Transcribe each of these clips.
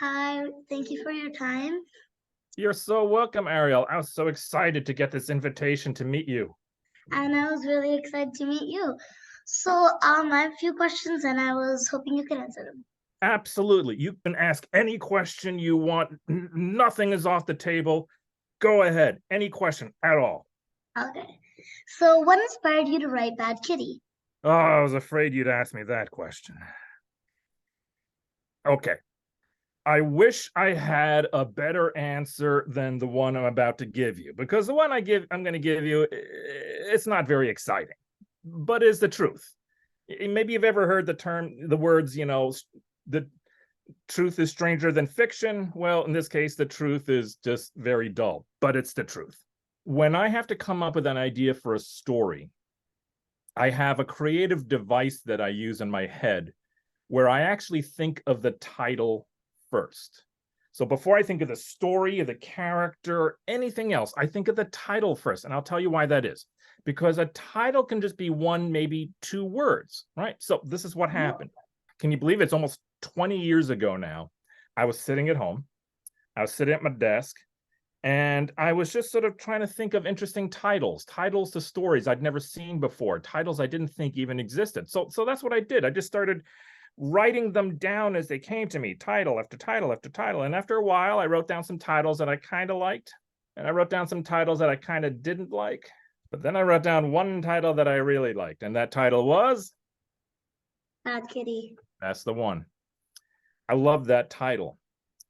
Hi, thank you for your time. You're so welcome, Ariel. I was so excited to get this invitation to meet you. And I was really excited to meet you. So, I have a few questions and I was hoping you could answer them. Absolutely. You can ask any question you want. Nothing is off the table. Go ahead. Any question at all. Okay. So, what inspired you to write Bad Kitty? Oh, I was afraid you'd ask me that question. Okay. I wish I had a better answer than the one I'm about to give you, because the one I'm going to give you, it's not very exciting, but is the truth. Maybe you've ever heard the words, the truth is stranger than fiction. Well, in this case, the truth is just very dull, but it's the truth. When I have to come up with an idea for a story, I have a creative device that I use in my head where I actually think of the title first. So before I think of the story, of the character, anything else, I think of the title first. And I'll tell you why that is. Because a title can just be one, maybe two words, right? So this is what happened. Can you believe it's almost 20 years ago now? I was sitting at home. I was sitting at my desk. And I was just sort of trying to think of interesting titles to stories I'd never seen before, titles I didn't think even existed. So that's what I did. I just started writing them down as they came to me, title after title after title. And after a while, I wrote down some titles that I kind of liked. And I wrote down some titles that I kind of didn't like. But then I wrote down one title that I really liked. And that title was? Bad Kitty. That's the one. I love that title.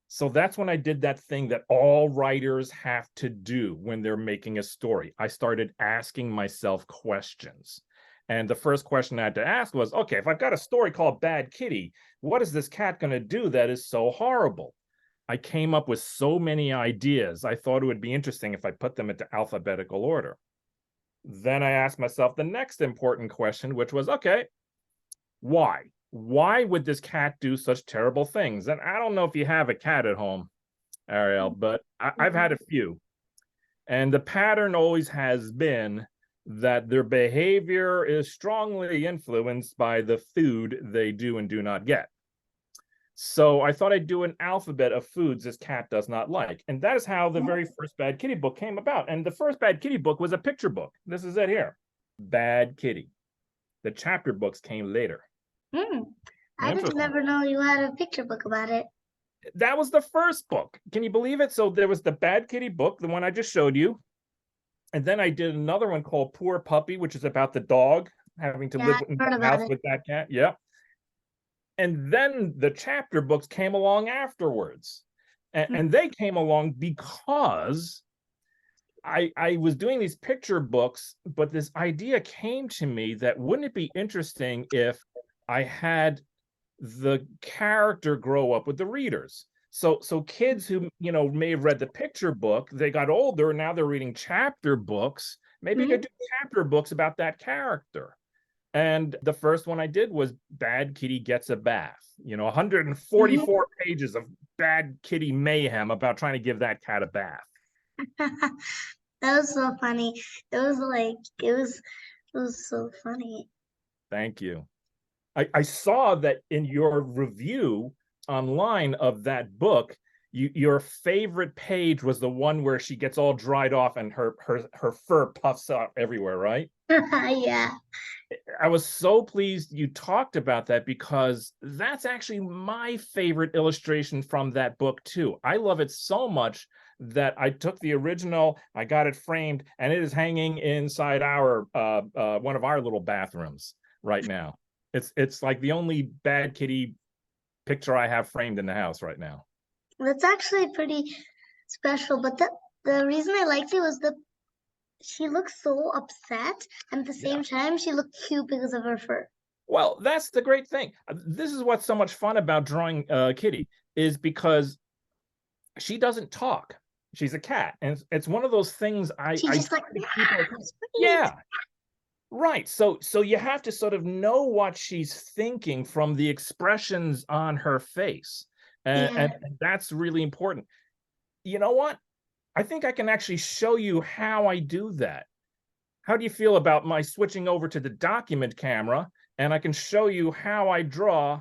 So that's when I did that thing that all writers have to do when they're making a story. I started asking myself questions. And the first question I had to ask was, okay, if I've got a story called Bad Kitty, what is this cat going to do that is so horrible? I came up with so many ideas. I thought it would be interesting if I put them into alphabetical order. Then I asked myself the next important question, which was, okay, why? Why would this cat do such terrible things? And I don't know if you have a cat at home, Ariel, but I've had a few. And the pattern always has been that their behavior is strongly influenced by the food they do and do not get. So I thought I'd do an alphabet of foods this cat does not like. And that is how the very first Bad Kitty book came about. And the first Bad Kitty book was a picture book. This is it here. Bad Kitty. The chapter books came later. I didn't never know you had a picture book about it. That was the first book. Can you believe it? So there was the Bad Kitty book, the one I just showed you. And then I did another one called Poor Puppy, which is about the dog having to live in the house with that cat. Yeah. And then the chapter books came along afterwards. And they came along because I was doing these picture books, but this idea came to me that wouldn't it be interesting if I had the character grow up with the readers? So kids who, may have read the picture book, they got older, now they're reading chapter books. Maybe you could do chapter books about that character. And the first one I did was Bad Kitty Gets a Bath. 144 pages of Bad Kitty mayhem about trying to give that cat a bath. That was so funny. It was so funny. Thank you. I saw that in your review online of that book, your favorite page was the one where she gets all dried off and her fur puffs out everywhere, right? Yeah. I was so pleased you talked about that, because that's actually my favorite illustration from that book too. I love it so much that I took the original, I got it framed, and it is hanging inside our one of our little bathrooms right now. It's like the only Bad Kitty picture I have framed in the house right now. That's actually pretty special, but the reason I liked it was she looks so upset, and at the same time she looked cute because of her fur. Well, that's the great thing. This is what's so much fun about drawing Kitty, is because she doesn't talk. She's a cat, and it's one of those things yeah. Right. So you have to sort of know what she's thinking from the expressions on her face. And that's really important. You know what? I think I can actually show you how I do that. How do you feel about my switching over to the document camera, and I can show you how I draw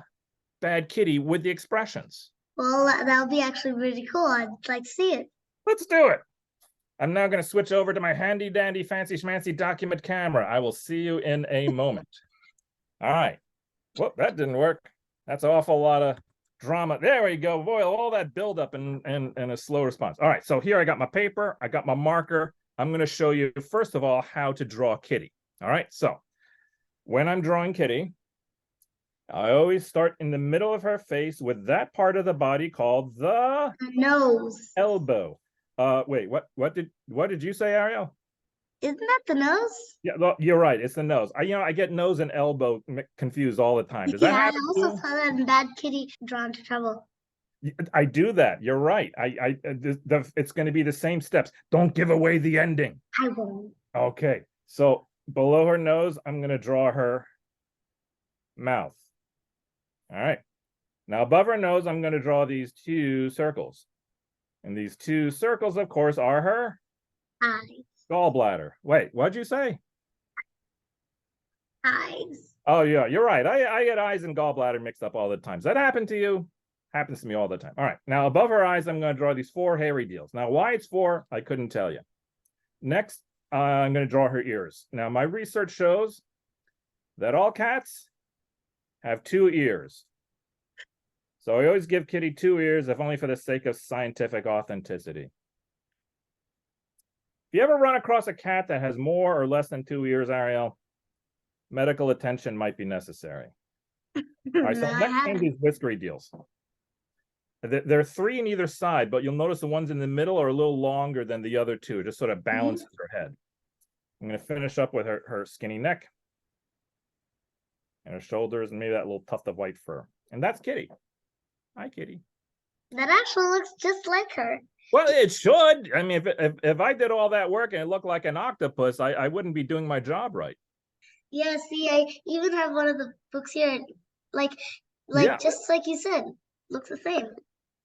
Bad Kitty with the expressions? Well, that'll be actually really cool. I'd like to see it. Let's do it. I'm now going to switch over to my handy dandy fancy schmancy document camera. I will see you in a moment. All right. Well, that didn't work. That's an awful lot of drama. There we go. Boy, all that buildup and a slow response. All right. So here I got my paper. I got my marker. I'm going to show you, first of all, how to draw Kitty. All right. So when I'm drawing Kitty, I always start in the middle of her face with that part of the body called the Nose. elbow. Wait, what did you say, Ariel? Isn't that the nose? Yeah, well, you're right. It's the nose. I get nose and elbow confused all the time. Does that happen? I also saw that in Bad Kitty Drawn to Trouble. I do that. You're right. It's going to be the same steps. Don't give away the ending. I won't. Okay. So below her nose, I'm going to draw her mouth. All right. Now above her nose, I'm going to draw these two circles. And these two circles, of course, are her Eyes. gallbladder. Wait, what'd you say? Eyes. Oh, yeah, you're right. I get eyes and gallbladder mixed up all the time. Does that happen to you? Happens to me all the time. All right. Now, above her eyes, I'm going to draw these 4 hairy deals. Now, why it's 4, I couldn't tell you. Next, I'm going to draw her ears. Now, my research shows that all cats have 2 ears. So I always give Kitty 2 ears, if only for the sake of scientific authenticity. If you ever run across a cat that has more or less than 2 ears, Ariel, medical attention might be necessary. All right, so next came these whiskery deals. There are 3 in either side, but you'll notice the ones in the middle are a little longer than the other 2. It just sort of balances her head. I'm going to finish up with her skinny neck and her shoulders and maybe that little tuft of white fur. And that's Kitty. Hi, Kitty. That actually looks just like her. Well, it should. I mean, if I did all that work and it looked like an octopus, I wouldn't be doing my job right. Yeah, see, I even have one of the books here, like Yeah. just like you said, looks the same.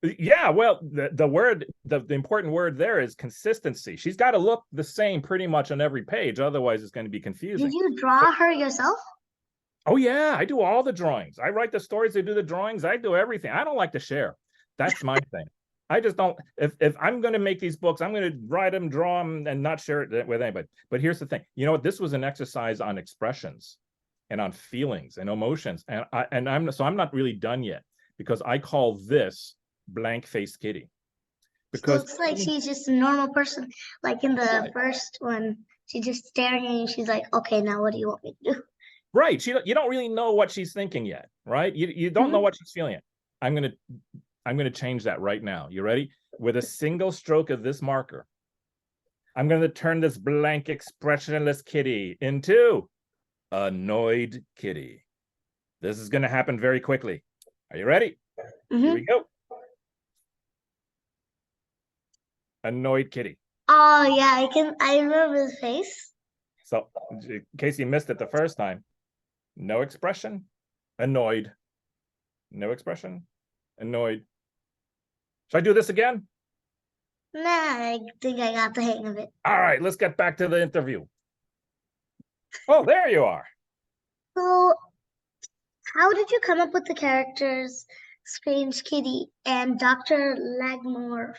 Yeah, well, the important word there is consistency. She's got to look the same pretty much on every page. Otherwise, it's going to be confusing. Did you draw her yourself? Oh, yeah, I do all the drawings. I write the stories, I do the drawings, I do everything. I don't like to share. That's my thing. I just don't. If I'm going to make these books, I'm going to write them, draw them, and not share it with anybody. But here's the thing. You know what? This was an exercise on expressions and on feelings and emotions. And I'm not really done yet, because I call this blank-faced Kitty. Because it looks like she's just a normal person. Like in the first one, she's just staring at you. She's like, okay, now what do you want me to do? Right. You don't really know what she's thinking yet, right? You don't know what she's feeling yet. I'm gonna change that right now. You ready? With a single stroke of this marker, I'm gonna turn this blank, expressionless Kitty into annoyed Kitty. This is gonna happen very quickly. Are you ready? Here we go. Annoyed Kitty. Oh yeah, I remember his face. So in case you missed it the first time, no expression, annoyed. No expression, annoyed. Should I do this again? Nah, I think I got the hang of it. All right, let's get back to the interview. Oh, there you are. So, how did you come up with the characters Strange Kitty and Dr. Lagmore?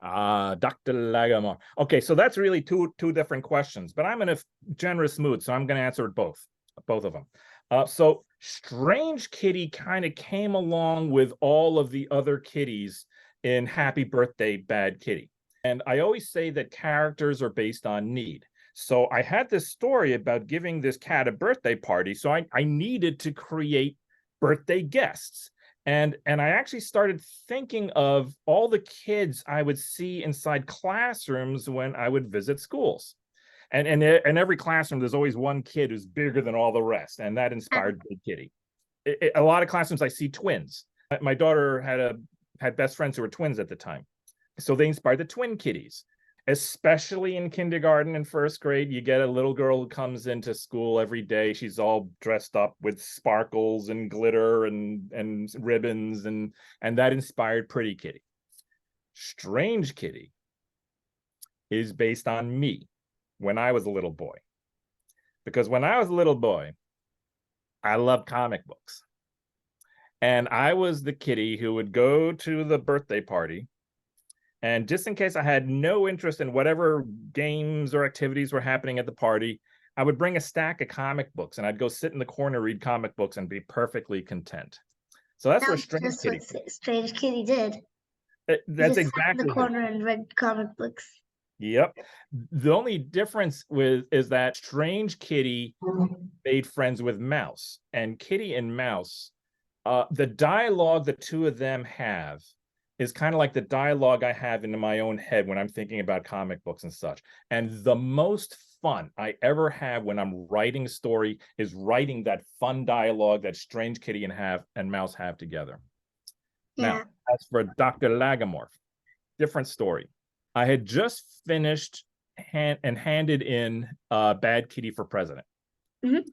Dr. Lagmore. Okay, so that's really two different questions, but I'm in a generous mood, so I'm going to answer both of them. So Strange Kitty kind of came along with all of the other kitties in Happy Birthday, Bad Kitty. And I always say that characters are based on need. So I had this story about giving this cat a birthday party, so I needed to create birthday guests. And I actually started thinking of all the kids I would see inside classrooms when I would visit schools. And in every classroom, there's always one kid who's bigger than all the rest, and that inspired Big Kitty. A lot of classrooms, I see twins. My daughter had best friends who were twins at the time, so they inspired the twin kitties. Especially in kindergarten and first grade, you get a little girl who comes into school every day. She's all dressed up with sparkles and glitter and ribbons, and that inspired Pretty Kitty. Strange Kitty is based on me when I was a little boy. Because when I was a little boy, I loved comic books. And I was the kitty who would go to the birthday party. And just in case I had no interest in whatever games or activities were happening at the party, I would bring a stack of comic books and I'd go sit in the corner, read comic books, and be perfectly content. So that's what That's Strange just Kitty. what Strange Kitty did. He That's just sat in the exactly it. corner and read comic books. Yep. The only difference is that Strange Kitty made friends with Mouse, and Kitty and Mouse, the dialogue the two of them have is kind of like the dialogue I have in my own head when I'm thinking about comic books and such. And the most fun I ever have when I'm writing a story is writing that fun dialogue that Strange Kitty and Mouse have together. Yeah. Now, as for Dr. Lagomorph, different story. I had just finished handed in Bad Kitty for President. Mm-hmm.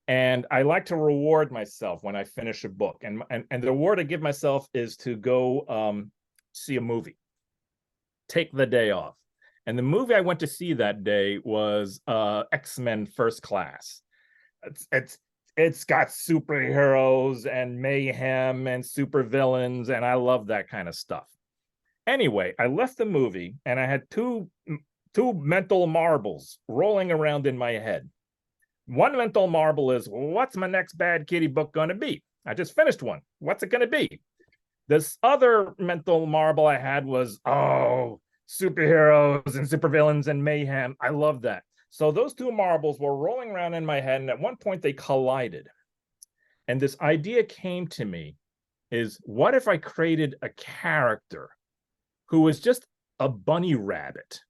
And I like to reward myself when I finish a book. And the reward I give myself is to go see a movie, take the day off. And the movie I went to see that day was X-Men First Class. It's got superheroes and mayhem and supervillains, and I love that kind of stuff. Anyway, I left the movie and I had two mental marbles rolling around in my head. One mental marble is, what's my next Bad Kitty book going to be? I just finished one. What's it going to be? This other mental marble I had was, oh, superheroes and supervillains and mayhem. I love that. So those two marbles were rolling around in my head, and at one point they collided. And this idea came to me is, what if I created a character who was just a bunny rabbit,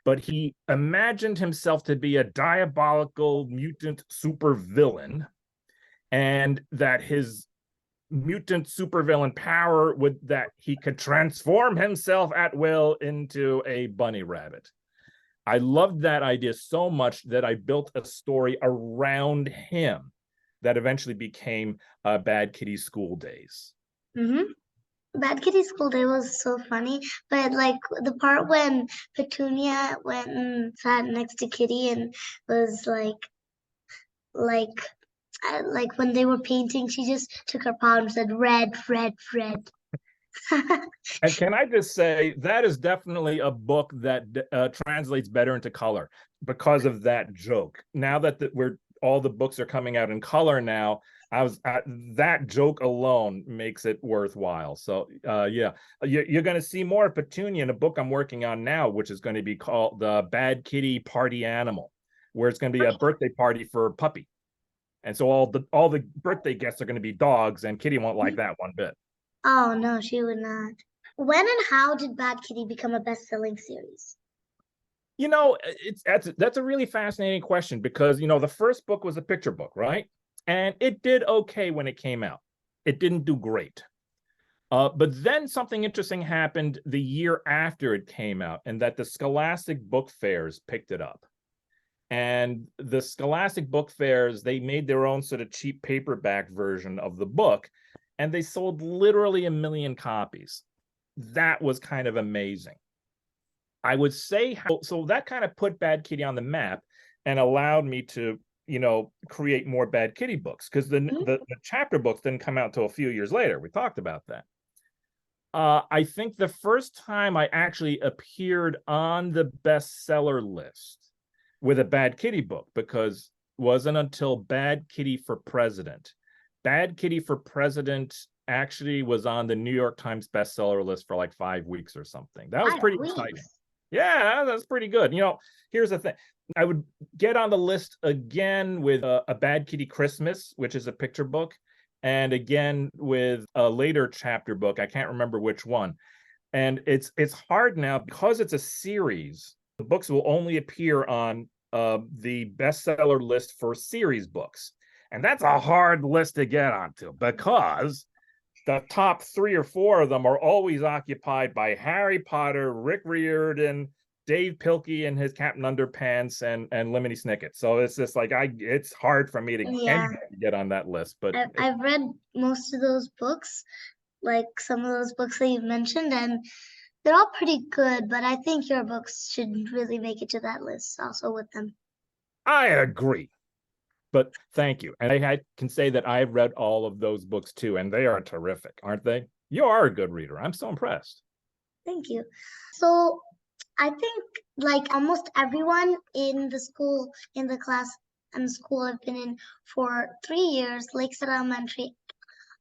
but he imagined himself to be a diabolical mutant supervillain, and that his mutant supervillain power would that he could transform himself at will into a bunny rabbit. I loved that idea so much that I built a story around him that eventually became Bad Kitty School Days. Mm-hmm. Bad Kitty School Day was so funny, but like the part when Petunia went and sat next to Kitty and was like when they were painting, she just took her paw and said, "Red, red, red." And can I just say, that is definitely a book that translates better into color because of that joke. Now that all the books are coming out in color now, that joke alone makes it worthwhile. So yeah, you're going to see more of Petunia in a book I'm working on now, which is going to be called the Bad Kitty Party Animal, where it's going to be a birthday party for Puppy. And so all the birthday guests are going to be dogs, and Kitty won't like that one bit. Oh no, she would not. When and how did Bad Kitty become a best-selling series? You know, that's a really fascinating question, because the first book was a picture book, right? And it did okay when it came out. It didn't do great. But then something interesting happened the year after it came out, and that the Scholastic Book Fairs picked it up. And the Scholastic Book Fairs, they made their own sort of cheap paperback version of the book, and they sold literally 1 million copies. That was kind of amazing. I would say, so that kind of put Bad Kitty on the map and allowed me to, create more Bad Kitty books, because the chapter books didn't come out until a few years later. We talked about that. I think the first time I actually appeared on the bestseller list with a Bad Kitty book, because it wasn't until Bad Kitty for President. Bad Kitty for President actually was on the New York Times bestseller list for like 5 weeks or something. That was pretty exciting. Yeah, that's pretty good. Here's the thing. I would get on the list again with a Bad Kitty Christmas, which is a picture book, and again with a later chapter book. I can't remember which one. And it's hard now, because it's a series. The books will only appear on the bestseller list for series books. And that's a hard list to get onto, because the top 3 or 4 of them are always occupied by Harry Potter, Rick Riordan, Dave Pilkey and his Captain Underpants, and Lemony Snicket. So it's just like it's hard for me to get on that list. But I've read most of those books, like some of those books that you've mentioned, and they're all pretty good. But I think your books should really make it to that list also with them. I agree. But thank you. And can say that I've read all of those books too, and they are terrific, aren't they? You are a good reader. I'm so impressed. Thank you. So I think like almost everyone in the school, in the class and the school I've been in for 3 years, Lakeside Elementary,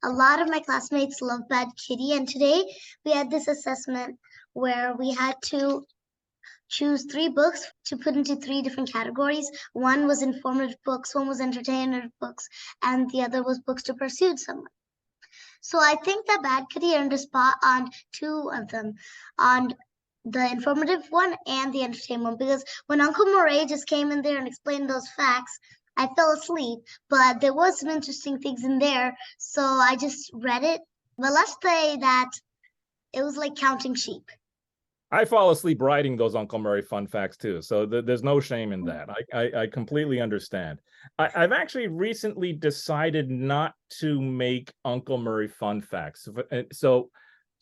a lot of my classmates love Bad Kitty. And today we had this assessment where we had to choose 3 books to put into 3 different categories. One was informative books, one was entertainment books, and the other was books to pursue someone. So I think that Bad Kitty earned a spot on 2 of them, on the informative one and the entertainment one, because when Uncle Murray just came in there and explained those facts, I fell asleep, but there was some interesting things in there, so I just read it. But let's say that it was like counting sheep. I fall asleep writing those Uncle Murray fun facts too, so there's no shame in that. I completely understand. I've actually recently decided not to make Uncle Murray fun facts. So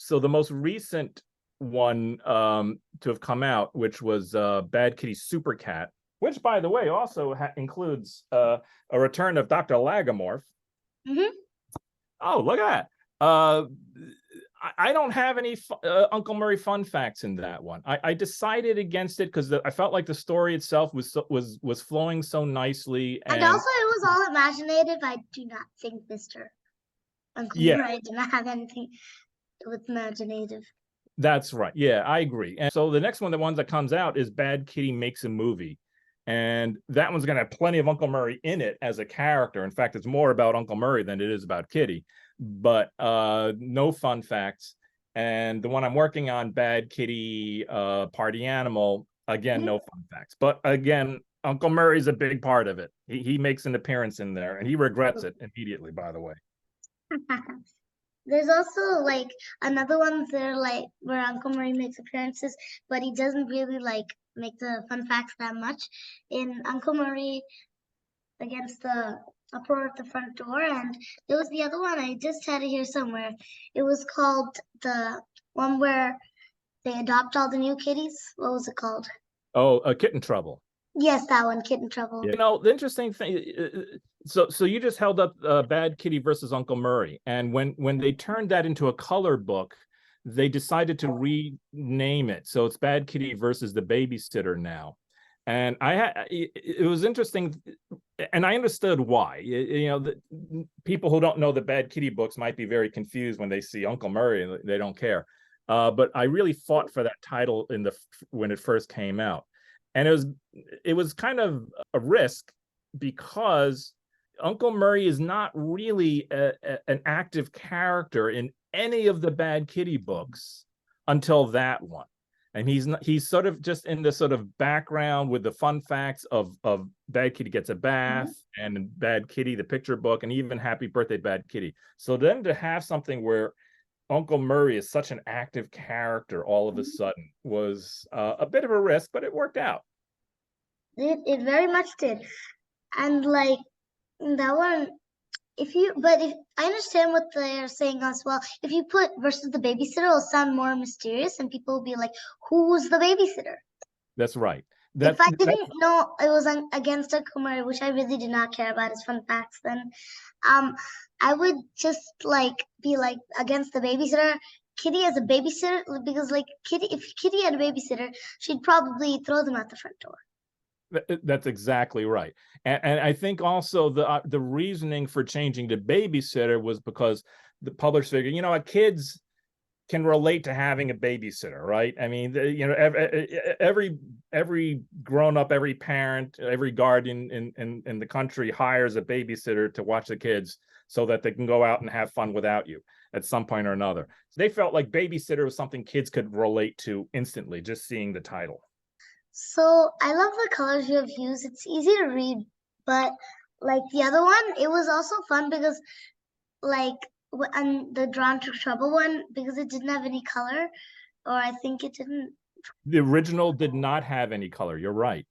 the most recent one to have come out, which was Bad Kitty Super Cat, which, by the way, also includes a return of Dr. Lagomorph. Mm-hmm. Oh, look at that. I don't have any Uncle Murray fun facts in that one. I decided against it because I felt like the story itself was flowing so nicely, and also it was all imaginative. I do not think Mr. Uncle Murray did not have anything with imaginative. That's right. Yeah, I agree. And so the next one, the one that comes out, is Bad Kitty Makes a Movie. And that one's going to have plenty of Uncle Murray in it as a character. In fact, it's more about Uncle Murray than it is about Kitty. But no fun facts. And the one I'm working on, Bad Kitty Party Animal, again, no fun facts. But again, Uncle Murray's a big part of it. He makes an appearance in there, and he regrets it immediately, by the way. There's also like another one there, like where Uncle Murray makes appearances, but he doesn't really like make the fun facts that much. In Uncle Murray Against the Uproar at the Front Door, and there was the other one, I just had it here somewhere. It was called the one where they adopt all the new kitties. What was it called? Oh, Kitten Trouble. Yes, that one, Kitten Trouble. You know, the interesting thing, so you just held up Bad Kitty versus Uncle Murray, and when they turned that into a color book, they decided to rename it. So it's Bad Kitty versus the Babysitter now. And it was interesting, and I understood why. You know, the people who don't know the Bad Kitty books might be very confused when they see Uncle Murray and they don't care. But I really fought for that title when it first came out. And it was kind of a risk because Uncle Murray is not really an active character in any of the Bad Kitty books until that one. And he's sort of just in the sort of background with the fun facts of Bad Kitty Gets a Bath and Bad Kitty, the picture book, and even Happy Birthday, Bad Kitty. So then to have something where Uncle Murray is such an active character all of a sudden was a bit of a risk, but it worked out. It very much did. And like that one, if I understand what they're saying as well. If you put versus the babysitter, it'll sound more mysterious and people will be like, who's the babysitter? That's right. If I didn't know it was against Uncle Murray, which I really did not care about his fun facts, then I would just like be like against the babysitter. Kitty as a babysitter, because like if Kitty had a babysitter, she'd probably throw them out the front door. That's exactly right. And I think also the reasoning for changing to babysitter was because the publisher figured, you know, kids can relate to having a babysitter, right? I mean, you know, every grown up, every parent, every guardian in the country hires a babysitter to watch the kids so that they can go out and have fun without you at some point or another. So they felt like babysitter was something kids could relate to instantly, just seeing the title. So I love the colors you have used. It's easy to read, but like the other one, it was also fun because like and the Drawn to Trouble one, because it didn't have any color, or I think it didn't. The original did not have any color. You're right.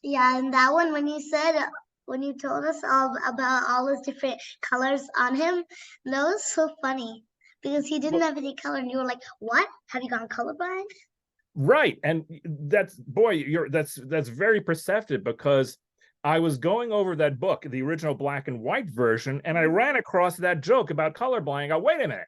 Yeah, and that one, when you told us all about all those different colors on him, that was so funny because he didn't have any color, and you were like, "What? Have you gone colorblind?" Right. And that's very perceptive because I was going over that book, the original black and white version, and I ran across that joke about colorblind. I go, wait a minute,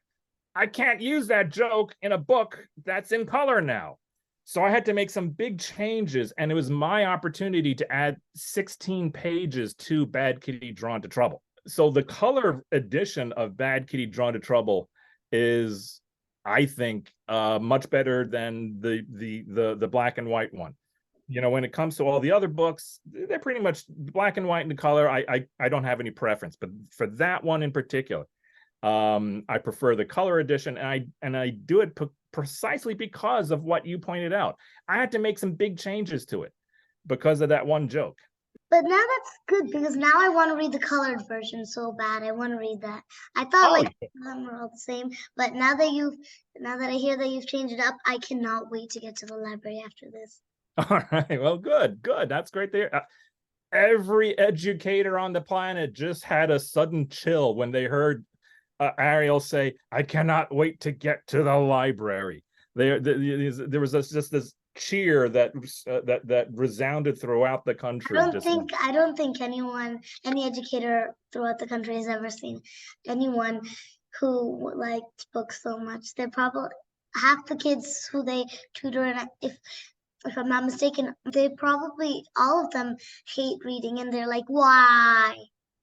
I can't use that joke in a book that's in color now. So I had to make some big changes, and it was my opportunity to add 16 pages to Bad Kitty Drawn to Trouble. So the color edition of Bad Kitty Drawn to Trouble is, I think, much better than the black and white one. You know, when it comes to all the other books, they're pretty much black and white in the color. I don't have any preference, but for that one in particular, I prefer the color edition, and I do it precisely because of what you pointed out. I had to make some big changes to it because of that one joke. But now that's good because now I want to read the colored version so bad. I want to read that. I thought like them were all the same, but now that I hear that you've changed it up, I cannot wait to get to the library after this. All right. Well, good. That's great there. Every educator on the planet just had a sudden chill when they heard Ariel say, "I cannot wait to get to the library." There was just this cheer that resounded throughout the country. I don't think any educator throughout the country has ever seen anyone who liked books so much. They're probably half the kids who they tutor, and if I'm not mistaken, they probably all of them hate reading, and they're like, why?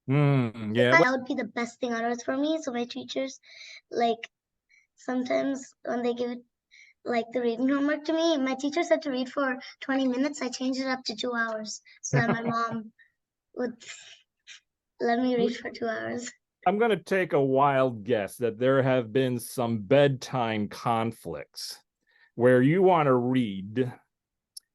Yeah, that would be the best thing on earth for me. So my teachers, like, sometimes when they give like the reading homework to me, my teacher said to read for 20 minutes. I changed it up to 2 hours so that my mom would let me read for 2 hours. I'm going to take a wild guess that there have been some bedtime conflicts where you want to read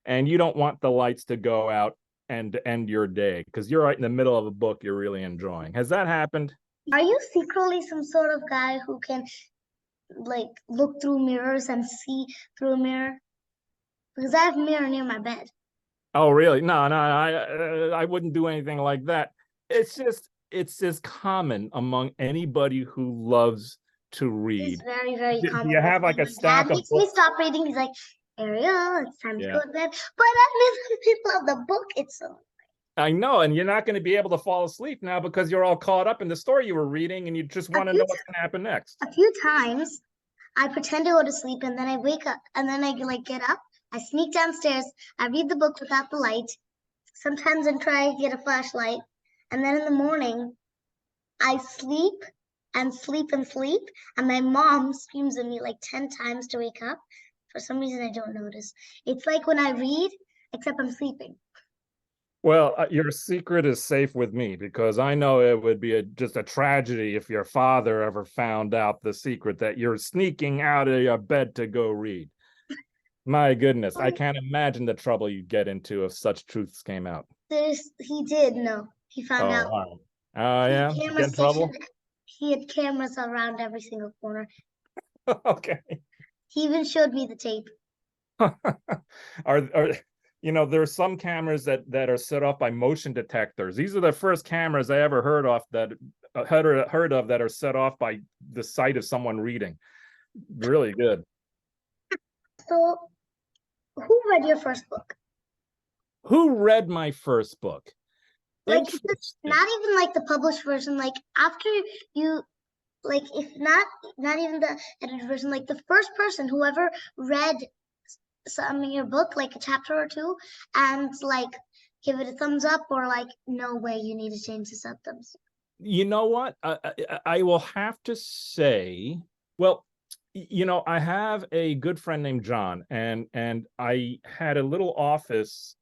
and you don't want the lights to go out and end your day because you're right in the middle of a book you're really enjoying. Has that happened? Are you secretly some sort of guy who can like look through mirrors and see through a mirror? Because I have a mirror near my bed. Oh, really? No, I wouldn't do anything like that. It's just common among anybody who loves to read. It's very, very common. You have like a stack of books. Dad makes me stop reading. He's like, Ariel, it's time to go to bed. But I'm in the middle of the book. It's so. I know, and you're not going to be able to fall asleep now because you're all caught up in the story you were reading, and you just want to know what's going to happen next. A few times, I pretend to go to sleep, and then I wake up, and then I like get up. I sneak downstairs. I read the book without the light. Sometimes I try to get a flashlight, and then in the morning, I sleep and sleep and sleep, and my mom screams at me like 10 times to wake up. For some reason, I don't notice. It's like when I read, except I'm sleeping. Well, your secret is safe with me because I know it would be just a tragedy if your father ever found out the secret that you're sneaking out of your bed to go read. My goodness, I can't imagine the trouble you'd get into if such truths came out. He did know. He found out. Oh, yeah? Get in trouble? He had cameras around every single corner. Okay. He even showed me the tape. Are there's some cameras that are set off by motion detectors. These are the first cameras I ever heard of that are set off by the sight of someone reading. Really good. So, who read your first book? Who read my first book? Like, not even like the published version. Like after you, like if not even the edited version. Like the first person, whoever read some in your book, like a chapter or two, and like give it a thumbs up or like no way, you need to change this up. Thumbs. You know what? I will have to say, well, I have a good friend named John, and I had a little office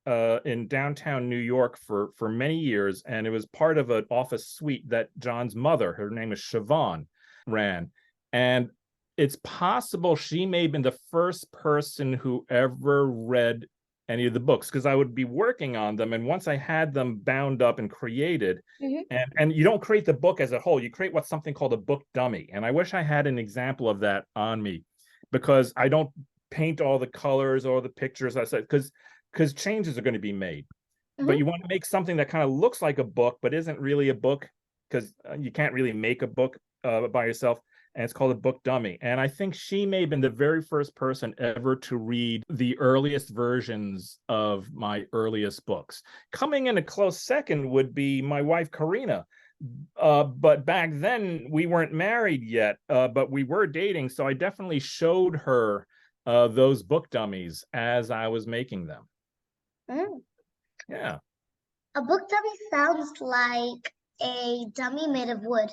in downtown New York for many years, and it was part of an office suite that John's mother, her name is Siobhan, ran. And it's possible she may have been the first person who ever read any of the books because I would be working on them. And once I had them bound up and created, and you don't create the book as a whole, you create what's something called a book dummy. And I wish I had an example of that on me because I don't paint all the colors or the pictures. I said, because changes are going to be made. But you want to make something that kind of looks like a book, but isn't really a book because you can't really make a book by yourself. and it's called A Book Dummy. And I think she may have been the very first person ever to read the earliest versions of my earliest books. Coming in a close second would be my wife, Karina. But back then we weren't married yet, but we were dating. So I definitely showed her those book dummies as I was making them. Mm. Yeah. A book dummy sounds like a dummy made of wood.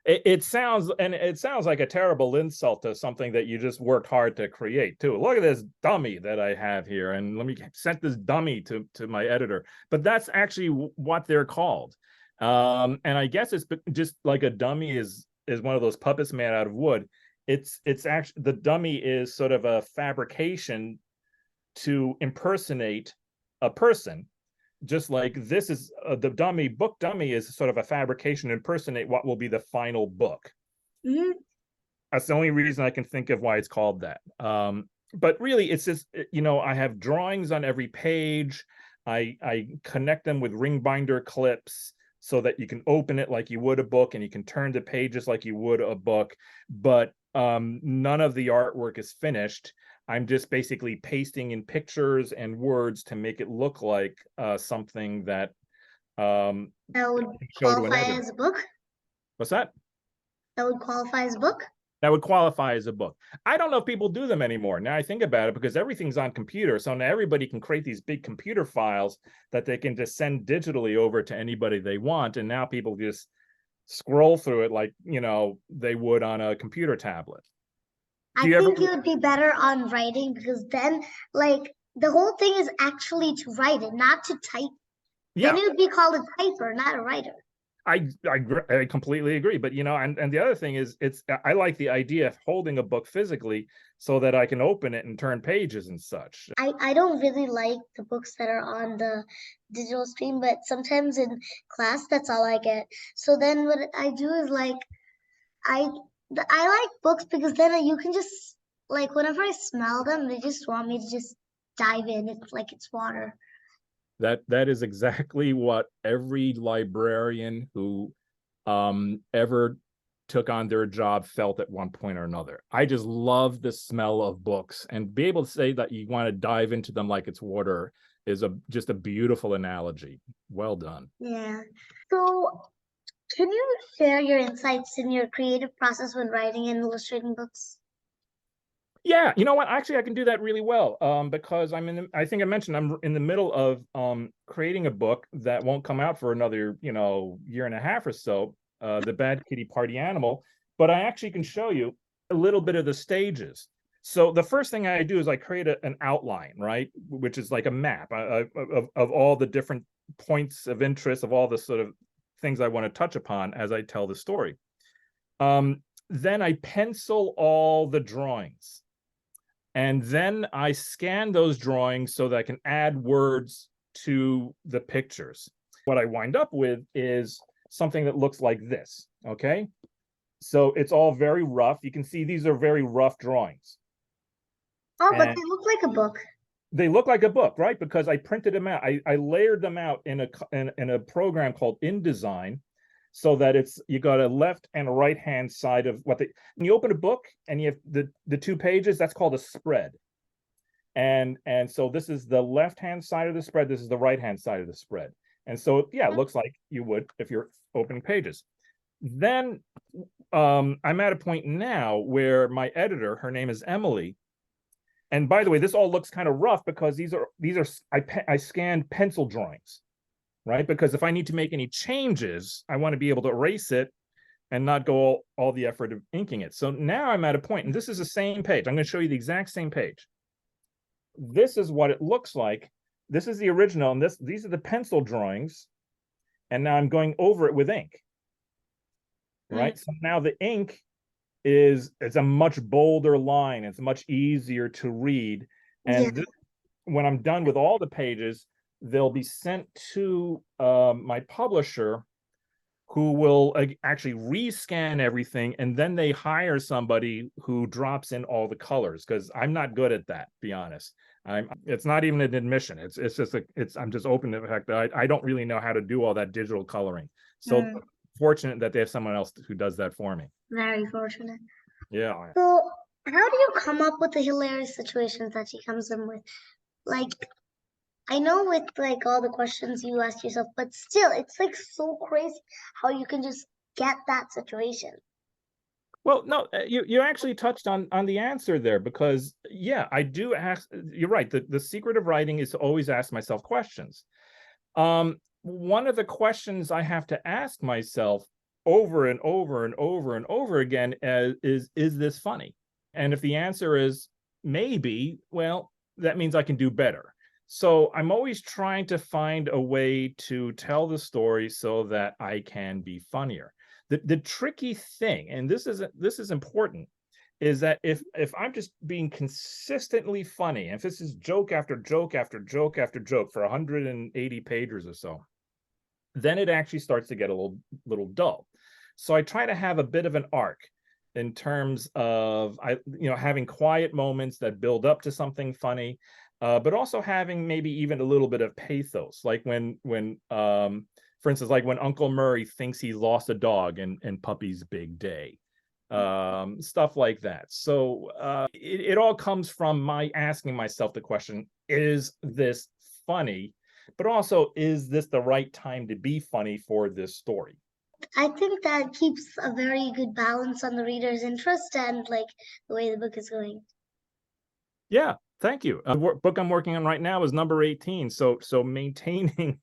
It sounds like a terrible insult to something that you just worked hard to create too. Look at this dummy that I have here, and let me send this dummy to my editor. But that's actually what they're called. And I guess it's just like a dummy is one of those puppets made out of wood. It's actually, the dummy is sort of a fabrication to impersonate a person, just like this is the book dummy is sort of a fabrication to impersonate what will be the final book. Mm-hmm. That's the only reason I can think of why it's called that. But really, it's just, I have drawings on every page. I connect them with ring binder clips so that you can open it like you would a book, and you can turn the pages like you would a book. But none of the artwork is finished. I'm just basically pasting in pictures and words to make it look like something that That would show to an qualify editor. as a book. What's that? That would qualify as a book. That would qualify as a book. I don't know if people do them anymore. Now I think about it, because everything's on computer. So now everybody can create these big computer files that they can just send digitally over to anybody they want. And now people just scroll through it like, they would on a computer tablet. I think you would be better on writing, because then, like, the whole thing is actually to write it, not to type. Yeah. Then you would be called a typer, not a writer. I completely agree. But, and the other thing is, I like the idea of holding a book physically so that I can open it and turn pages and such. I don't really like the books that are on the digital stream, but sometimes in class, that's all I get. So then what I do is, like, I like books because then you can just, like, whenever I smell them, they just want me to just dive in. It's like it's water. That is exactly what every librarian who ever took on their job felt at one point or another. I just love the smell of books, and be able to say that you want to dive into them like it's water is just a beautiful analogy. Well done. Yeah. So can you share your insights in your creative process when writing and illustrating books? Yeah, you know what? Actually, I can do that really well, because I think I mentioned I'm in the middle of creating a book that won't come out for another, year and a half or so, The Bad Kitty Party Animal. But I actually can show you a little bit of the stages. So the first thing I do is I create an outline, right? Which is like a map of all the different points of interest, of all the sort of things I want to touch upon as I tell the story. Then I pencil all the drawings. And then I scan those drawings so that I can add words to the pictures. What I wind up with is something that looks like this, okay? So it's all very rough. You can see these are very rough drawings. Oh, but they look like a book. They look like a book, right? Because I printed them out. I layered them out in a program called InDesign, so that you got a left and a right hand side of when you open a book and you have the two pages, that's called a spread. And so this is the left hand side of the spread, this is the right hand side of the spread. And so yeah, it looks like you would if you're opening pages. Then I'm at a point now where my editor, her name is Emily. And by the way, this all looks kind of rough because these are I scanned pencil drawings, right? Because if I need to make any changes, I want to be able to erase it and not go all the effort of inking it. So now I'm at a point, and this is the same page. I'm going to show you the exact same page. This is what it looks like. This is the original, and these are the pencil drawings. And now I'm going over it with ink, right? So now the ink it's a much bolder line. It's much easier to read. And when I'm done with all the pages, they'll be sent to my publisher, who will actually rescan everything, and then they hire somebody who drops in all the colors, because I'm not good at that, to be honest. It's not even an admission. I'm just open to the fact that I don't really know how to do all that digital coloring. So fortunate that they have someone else who does that for me. Very fortunate. Yeah. So, how do you come up with the hilarious situations that she comes in with? Like, I know with like all the questions you ask yourself, but still, it's like so crazy how you can just get that situation. Well, no, you actually touched on the answer there, because yeah, I do ask. You're right. The secret of writing is to always ask myself questions. One of the questions I have to ask myself over and over and over and over again is this funny? And if the answer is maybe, well, that means I can do better. So I'm always trying to find a way to tell the story so that I can be funnier. The tricky thing, and this is important, is that if I'm just being consistently funny, if this is joke after joke after joke after joke for 180 pages or so, then it actually starts to get a little dull. So I try to have a bit of an arc in terms of having quiet moments that build up to something funny, but also having maybe even a little bit of pathos, like when for instance, like when Uncle Murray thinks he lost a dog in Puppy's Big Day, stuff like that. So it all comes from my asking myself the question, is this funny? But also, is this the right time to be funny for this story? I think that keeps a very good balance on the reader's interest and like the way the book is going. Yeah, thank you. The book I'm working on right now is number 18. So maintaining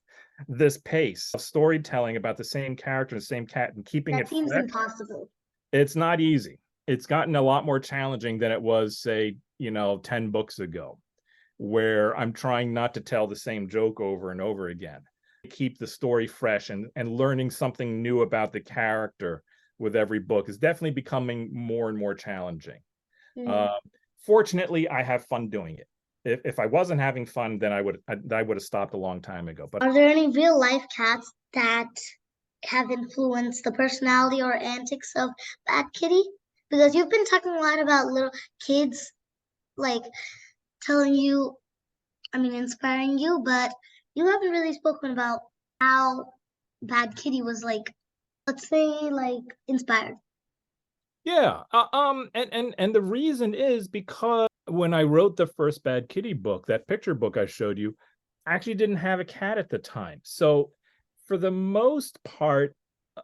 this pace of storytelling about the same character, the same cat, and keeping That it seems fresh, impossible. it's not easy. It's gotten a lot more challenging than it was, say, 10 books ago, where I'm trying not to tell the same joke over and over again. Keep the story fresh and learning something new about the character with every book is definitely becoming more and more challenging. Mm. Fortunately, I have fun doing it. If I wasn't having fun, then I would have stopped a long time ago. But Are there any real life cats that have influenced the personality or antics of Bad Kitty? Because you've been talking a lot about little kids like telling you, I mean, inspiring you, but you haven't really spoken about how Bad Kitty was like, let's say, like inspired. yeah, and the reason is because when I wrote the first Bad Kitty book, that picture book I showed you, I actually didn't have a cat at the time. So for the most part,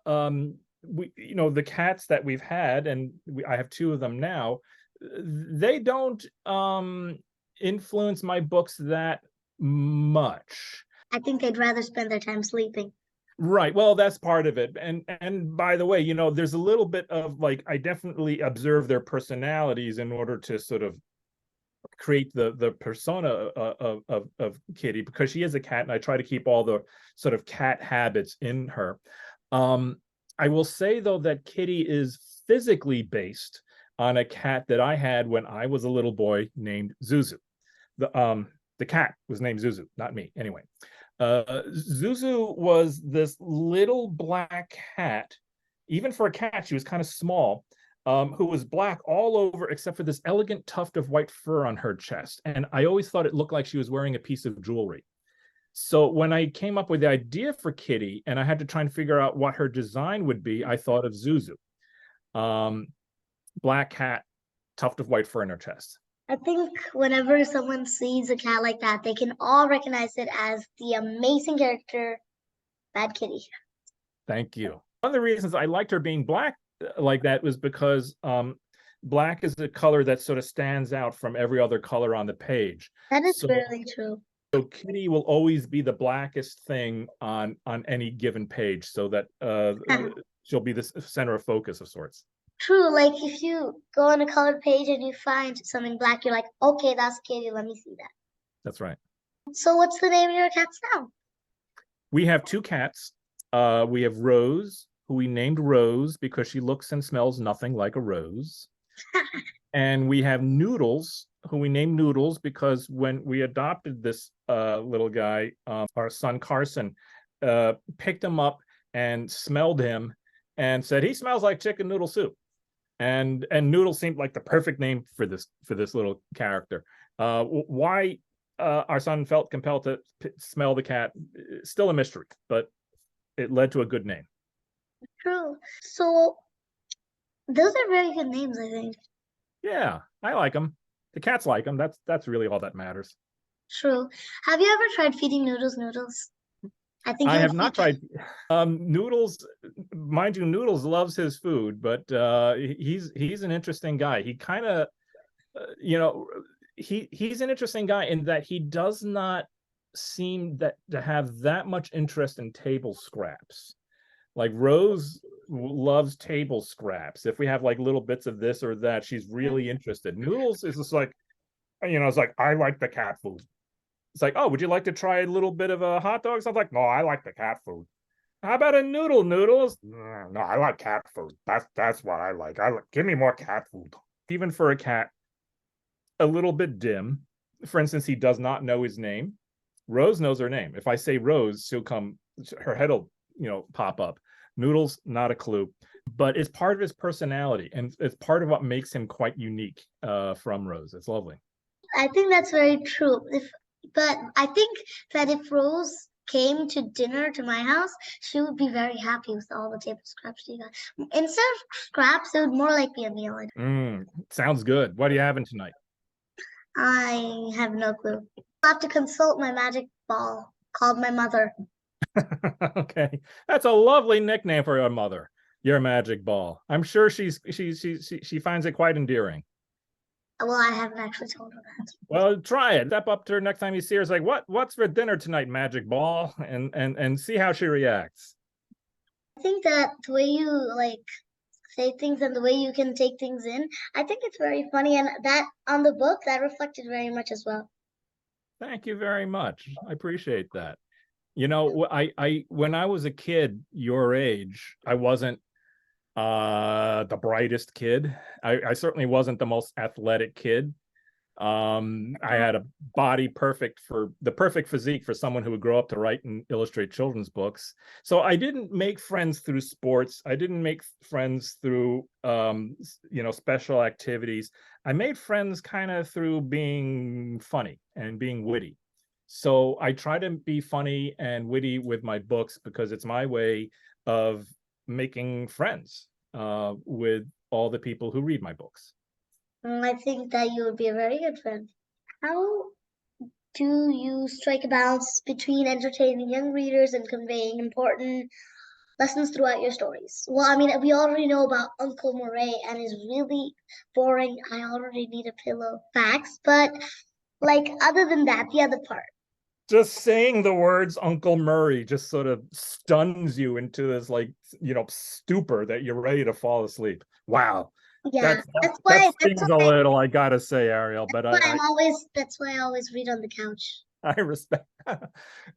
the cats that we've had, and I have two of them now, they don't influence my books that much. I think they'd rather spend their time sleeping. Right. Well, that's part of it. And by the way, there's a little bit of like, I definitely observe their personalities in order to sort of create the persona of Kitty, because she is a cat, and I try to keep all the sort of cat habits in her. I will say though that Kitty is physically based on a cat that I had when I was a little boy named Zuzu. The cat was named Zuzu, not me. Anyway, Zuzu was this little black cat. Even for a cat, she was kind of small, who was black all over except for this elegant tuft of white fur on her chest. And I always thought it looked like she was wearing a piece of jewelry. So when I came up with the idea for Kitty and I had to try and figure out what her design would be, I thought of Zuzu. Black cat, tuft of white fur in her chest. I think whenever someone sees a cat like that, they can all recognize it as the amazing character, Bad Kitty. Thank you. One of the reasons I liked her being black like that was because black is a color that sort of stands out from every other color on the page. That is really true. So Kitty will always be the blackest thing on any given page, so that she'll be the center of focus of sorts. True, like if you go on a colored page and you find something black, you're like, okay, that's Kitty, let me see that. That's right. So what's the name of your cats now? We have two cats. We have Rose, who we named Rose because she looks and smells nothing like a rose. And we have Noodles, who we named Noodles because when we adopted this little guy, our son Carson picked him up and smelled him and said, he smells like chicken noodle soup. And Noodle seemed like the perfect name for this little character. Why our son felt compelled to smell the cat, still a mystery, but it led to a good name. True. So those are very good names, I think. Yeah, I like them. The cats like them. That's really all that matters. True. Have you ever tried feeding Noodles? I think I he would have feed not tried. Noodles, mind you, Noodles loves his food, but he's an interesting guy. He kind of, you know, he's an interesting guy in that he does not seem that to have that much interest in table scraps. Like Rose loves table scraps. If we have like little bits of this or that, she's really interested. Noodles is just like, it's like, I like the cat food. It's like, oh, would you like to try a little bit of a hot dog? So I'm like, no, I like the cat food. How about a noodles? No, I like cat food. That's what I like. Give me more cat food. Even for a cat, a little bit dim. For instance, he does not know his name. Rose knows her name. If I say Rose, she'll come. Her head will, pop up. Noodles, not a clue. But it's part of his personality, and it's part of what makes him quite unique from Rose. It's lovely. I think that's very true. But I think that if Rose came to dinner to my house, she would be very happy with all the table scraps she got. Instead of scraps, it would more like be a meal. Sounds good. What are you having tonight? I have no clue. I'll have to consult my magic ball called my mother. Okay, that's a lovely nickname for your mother. Your magic ball. I'm sure she finds it quite endearing. Well, I haven't actually told her that. Well, try it. Step up to her next time you see her. It's like, what's for dinner tonight, magic ball? And see how she reacts. I think that the way you like say things and the way you can take things in, I think it's very funny, and that on the book that reflected very much as well. Thank you very much. I appreciate that. I when I was a kid your age, I wasn't the brightest kid. I certainly wasn't the most athletic kid. I had a body perfect for the perfect physique for someone who would grow up to write and illustrate children's books. So I didn't make friends through sports. I didn't make friends through special activities. I made friends kind of through being funny and being witty. So I try to be funny and witty with my books because it's my way of making friends with all the people who read my books. I think that you would be a very good friend. How do you strike a balance between entertaining young readers and conveying important lessons throughout your stories? Well, I mean, we already know about Uncle Murray and his really boring, I already need a pillow facts, but like other than that, the other part. Just saying the words Uncle Murray just sort of stuns you into this stupor that you're ready to fall asleep. Wow. Yeah, That stings a little, I gotta say, Ariel, but that's why I always read on the couch. I respect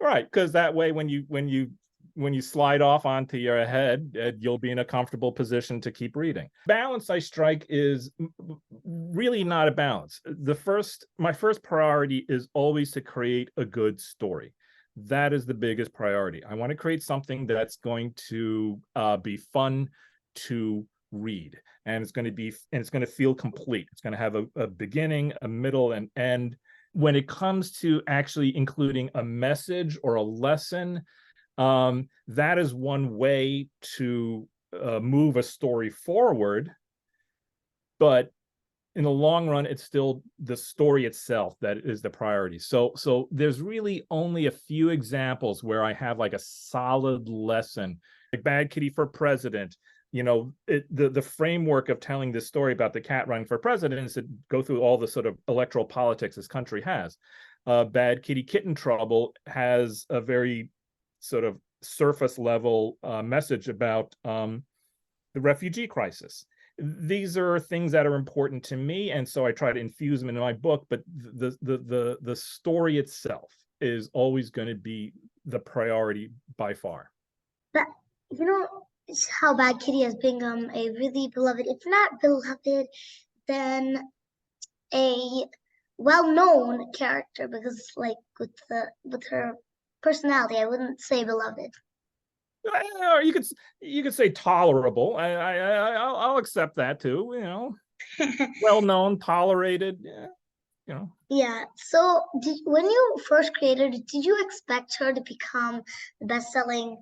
right, because that way when you slide off onto your head, you'll be in a comfortable position to keep reading. Balance I strike is really not a balance. My first priority is always to create a good story. That is the biggest priority. I want to create something that's going to be fun to read, and it's going to feel complete. It's going to have a beginning, a middle, and end. When it comes to actually including a message or a lesson, that is one way to move a story forward. But in the long run, it's still the story itself that is the priority. So there's really only a few examples where I have like a solid lesson, like Bad Kitty for President. The framework of telling this story about the cat running for president is to go through all the sort of electoral politics this country has. Bad Kitty Kitten Trouble has a very sort of surface level message about the refugee crisis. These are things that are important to me, and so I try to infuse them into my book. But the story itself is always going to be the priority by far. But you know how Bad Kitty has become a really beloved, if not beloved, then a well-known character because like with her personality, I wouldn't say beloved. Or you could say tolerable. I'll accept that too. Well known, tolerated. Yeah. Yeah. So, when you first created it, did you expect her to become the best-selling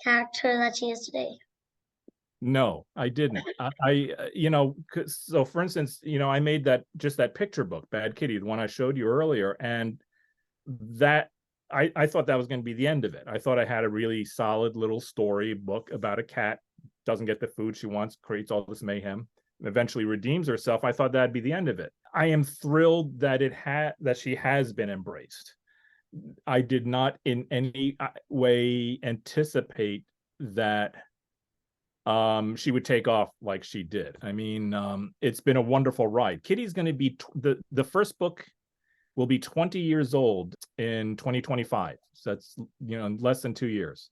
character that she is today? No, I didn't. So for instance, I made that picture book, Bad Kitty, the one I showed you earlier, and that I thought that was going to be the end of it. I thought I had a really solid little story book about a cat doesn't get the food she wants, creates all this mayhem, eventually redeems herself. I thought that'd be the end of it. I am thrilled that she has been embraced. I did not in any way anticipate that she would take off like she did. I mean, it's been a wonderful ride. Kitty's going to be the first book will be 20 years old in 2025. So that's in less than 2 years.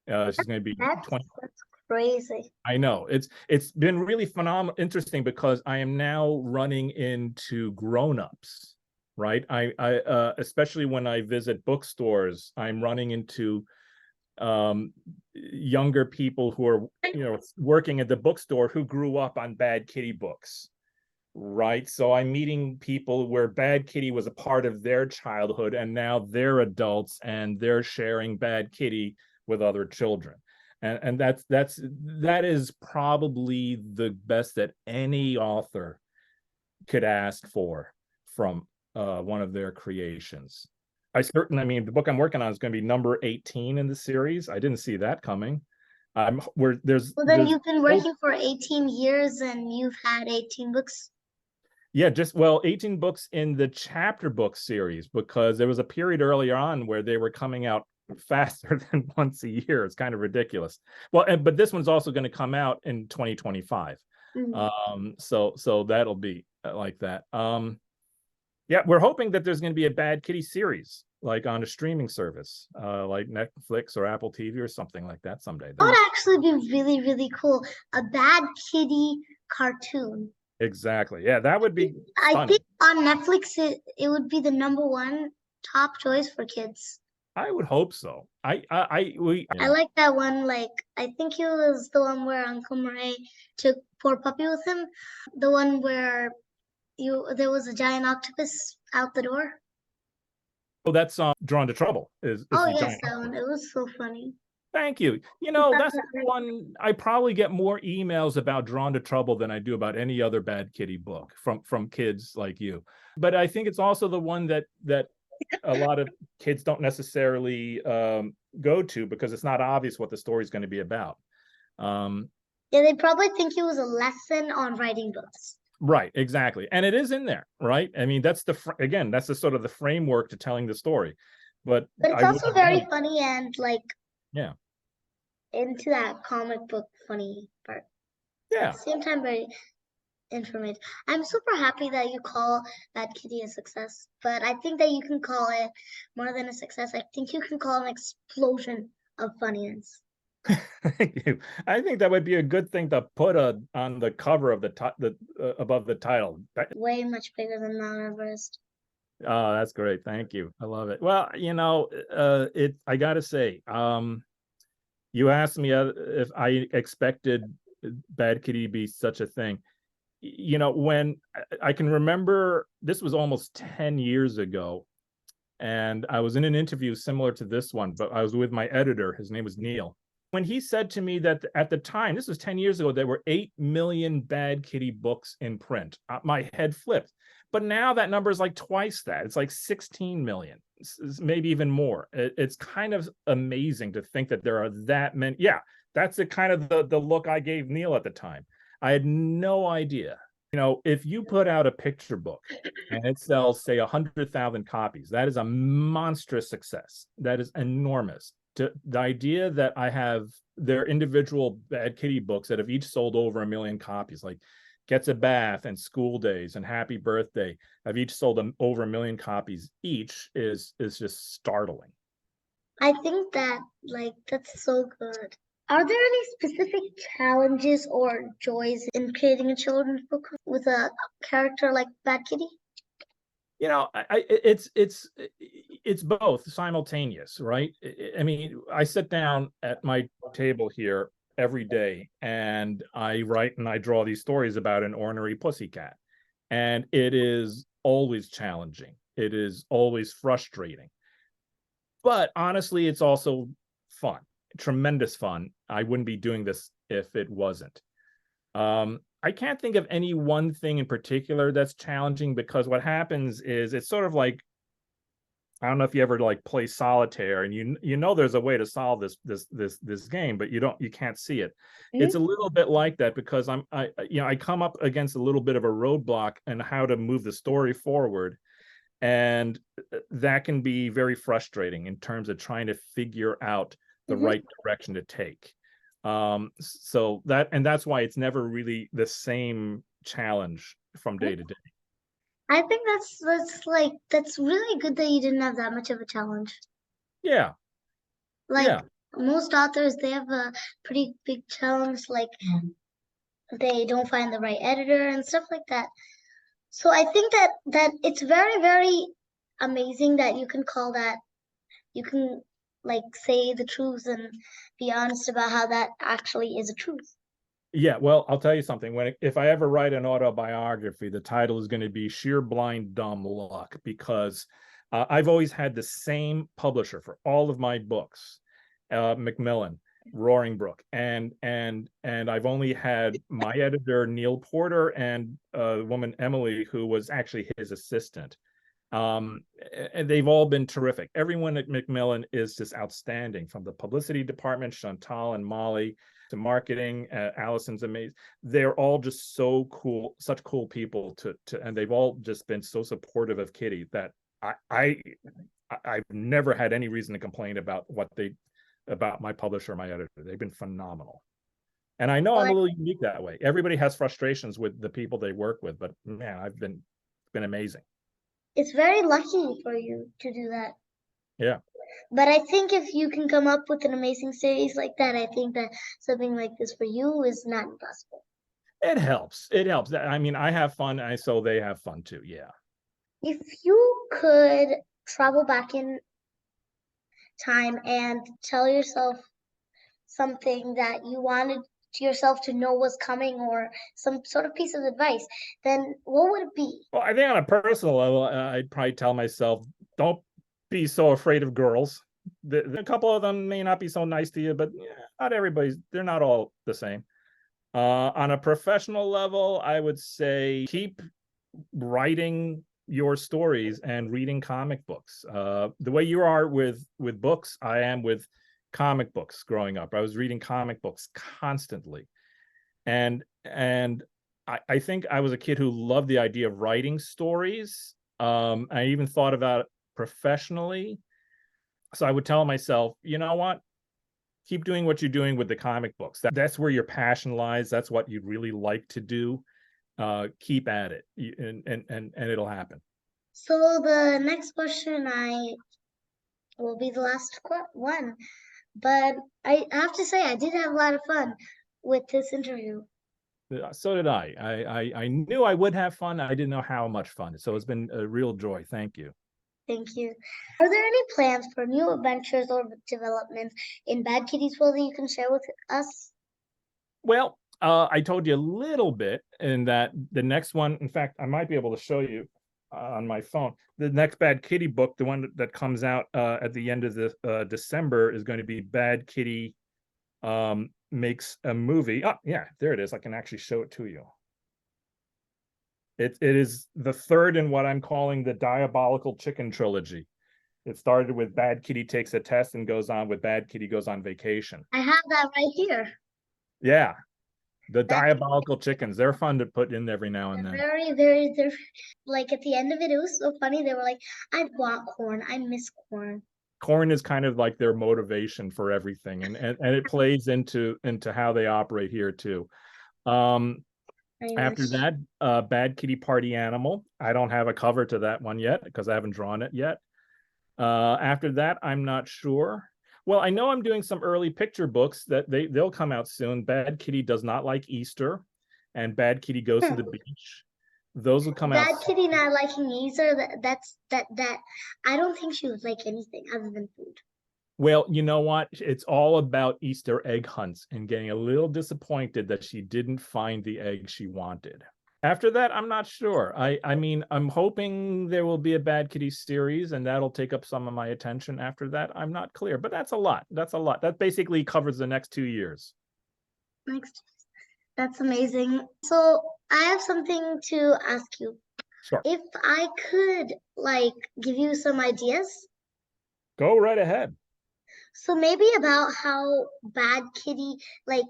She's going to be 20. That's crazy. I know it's been really phenomenal, interesting, because I am now running into grown-ups, right? I especially when I visit bookstores, I'm running into younger people who are working at the bookstore who grew up on Bad Kitty books, right? So I'm meeting people where Bad Kitty was a part of their childhood, and now they're adults and they're sharing Bad Kitty with other children. And that is probably the best that any author could ask for from one of their creations. I mean, the book I'm working on is going to be number 18 in the series. I didn't see that coming. Well, then you've been working for 18 years and you've had 18 books. Yeah, 18 books in the chapter book series, because there was a period earlier on where they were coming out faster than once a year. It's kind of ridiculous. Well, but this one's also going to come out in 2025. So that'll be like that. Yeah, we're hoping that there's going to be a Bad Kitty series, like on a streaming service, like Netflix or Apple TV or something like that someday. That would actually be really, really cool. A Bad Kitty cartoon. Exactly. Yeah, that would be I think on Netflix it would be the #1 top choice for kids. I would hope so. I like that one. Like, I think it was the one where Uncle Murray took poor puppy with him. The one where there was a giant octopus out the door. Oh, that's Drawn to Trouble. Oh yes, that one. It was so funny. Thank you. That's the one I probably get more emails about Drawn to Trouble than I do about any other Bad Kitty book from kids like you. But I think it's also the one that a lot of kids don't necessarily go to, because it's not obvious what the story is going to be about. Yeah, they probably think it was a lesson on writing books. Right, exactly. And it is in there, right? I mean, that's the sort of the framework to telling the story. But it's also very funny and yeah, into that comic book funny part. Yeah. At the same time, very informative. I'm super happy that you call Bad Kitty a success, but I think that you can call it more than a success. I think you can call it an explosion of funniness. Thank you. I think that would be a good thing to put on the cover of the above the title. Way much bigger than Mount Everest. Oh, that's great. Thank you. I love it. Well, I gotta say, you asked me if I expected Bad Kitty to be such a thing. When I can remember, this was almost 10 years ago, and I was in an interview similar to this one, but I was with my editor. His name was Neil. When he said to me that at the time, this was 10 years ago, there were 8 million Bad Kitty books in print, my head flipped. But now that number is like twice that. It's like 16 million, maybe even more. It's kind of amazing to think that there are that many. Yeah, that's the kind of the look I gave Neil at the time. I had no idea. If you put out a picture book and it sells, say, 100,000 copies, that is a monstrous success. That is enormous. The idea that I have their individual Bad Kitty books that have each sold over 1 million copies, like Gets a Bath and School Days and Happy Birthday, have each sold over 1 million copies each, is just startling. I think that that's so good. Are there any specific challenges or joys in creating a children's book with a character like Bad Kitty? It's both simultaneous, right? I mean, I sit down at my table here every day and I write and I draw these stories about an ornery pussycat, and it is always challenging. It is always frustrating, but honestly, it's also fun, tremendous fun. I wouldn't be doing this if it wasn't. I can't think of any one thing in particular that's challenging, because what happens is it's sort of like, I don't know if you ever like play solitaire and you know there's a way to solve this game, but you can't see it. It's a little bit like that, because I come up against a little bit of a roadblock and how to move the story forward, and that can be very frustrating in terms of trying to figure out the Mm-hmm. right direction to take. So that's why it's never really the same challenge from day to day. I think that's really good that you didn't have that much of a challenge. Yeah, Like yeah. most authors, they have a pretty big challenge, like they don't find the right editor and stuff like that. So I think that it's very, very amazing that you can call that, you can like say the truth and be honest about how that actually is a truth. Yeah, well, I'll tell you something. If I ever write an autobiography, the title is going to be Sheer Blind Dumb Luck, because I've always had the same publisher for all of my books, Macmillan, Roaring Brook, and I've only had my editor Neil Porter and the woman Emily, who was actually his assistant. And they've all been terrific. Everyone at Macmillan is just outstanding, from the publicity department, Chantal and Molly, to marketing. Allison's amazing. They're all just so cool, such cool people and they've all just been so supportive of Kitty that I've never had any reason to complain about my publisher or my editor. They've been phenomenal. And I know I'm a But little unique that way. Everybody has frustrations with the people they work with, but man, it's been amazing. it's very lucky for you to do that. Yeah. But I think if you can come up with an amazing series like that, I think that something like this for you is not impossible. It helps. It helps. I mean, I have fun, so they have fun too. Yeah. If you could travel back in time and tell yourself something that you wanted yourself to know was coming, or some sort of piece of advice, then what would it be? Well, I think on a personal level, I'd probably tell myself, don't be so afraid of girls. A couple of them may not be so nice to you, but not they're not all the same. On a professional level, I would say keep writing your stories and reading comic books. The way you are with books, I am with comic books growing up. I was reading comic books constantly. And I think I was a kid who loved the idea of writing stories. I even thought about it professionally. So I would tell myself, you know what? Keep doing what you're doing with the comic books. That's where your passion lies. That's what you'd really like to do. Keep at it, and it'll happen. So the next question I will be the last one, but I have to say I did have a lot of fun with this interview. So did I. I knew I would have fun. I didn't know how much fun. So it's been a real joy. Thank you. Thank you. Are there any plans for new adventures or developments in Bad Kitty's World that you can share with us? Well, I told you a little bit in that the next one, in fact, I might be able to show you on my phone. The next Bad Kitty book, the one that comes out at the end of the December, is going to be Bad Kitty makes a movie. Oh, yeah, there it is. I can actually show it to you. It is the third in what I'm calling the Diabolical Chicken Trilogy. It started with Bad Kitty Takes a Test and goes on with Bad Kitty Goes on Vacation. I have that right here. Yeah, the That Diabolical Chickens. They're fun to put in every now and then. they're like at the end of it, it was so funny. They were like, I want corn. I miss corn. Corn is kind of like their motivation for everything, and it plays into how they operate here too. Very After much. that, Bad Kitty Party Animal. I don't have a cover to that one yet because I haven't drawn it yet. After that, I'm not sure. Well, I know I'm doing some early picture books that they'll come out soon. Bad Kitty Does Not Like Easter, and Bad Kitty Goes to the Beach. Those will come out. Bad Kitty not liking Easter. That. I don't think she would like anything other than food. Well, you know what? It's all about Easter egg hunts and getting a little disappointed that she didn't find the egg she wanted. After that, I'm not sure. I mean, I'm hoping there will be a Bad Kitty series, and that'll take up some of my attention. After that, I'm not clear, but that's a lot. That's a lot. That basically covers the next 2 years. Next. That's amazing. So I have something to ask you. Sure. If I could like give you some ideas. Go right ahead. So maybe about how Bad Kitty like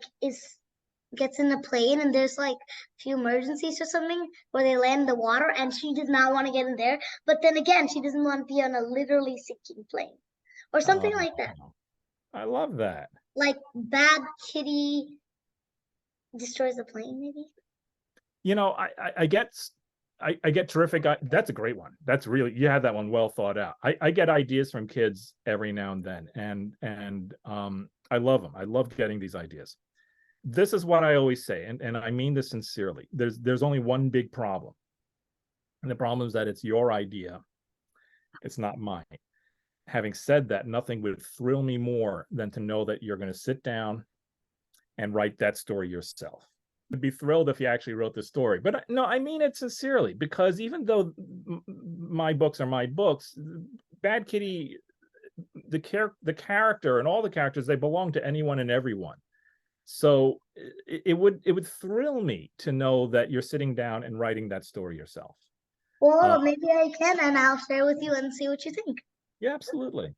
gets in a plane and there's like a few emergencies or something where they land in the water and she does not want to get in there, but then again she doesn't want to be on a literally sinking plane or something like that. I love that. Like Bad Kitty destroys the plane, maybe. You know, I get terrific. That's a great one. That's really, you have that one well thought out. I get ideas from kids every now and then, and I love them. I love getting these ideas. This is what I always say, and I mean this sincerely. There's only one big problem, and the problem is that it's your idea. It's not mine. Having said that, nothing would thrill me more than to know that you're going to sit down and write that story yourself. I'd be thrilled if you actually wrote the story. But no, I mean it sincerely, because even though my books are my books, Bad Kitty, the character and all the characters, they belong to anyone and everyone. So it would thrill me to know that you're sitting down and writing that story yourself. Well, maybe I can, and I'll share with you and see what you think. Yeah, absolutely.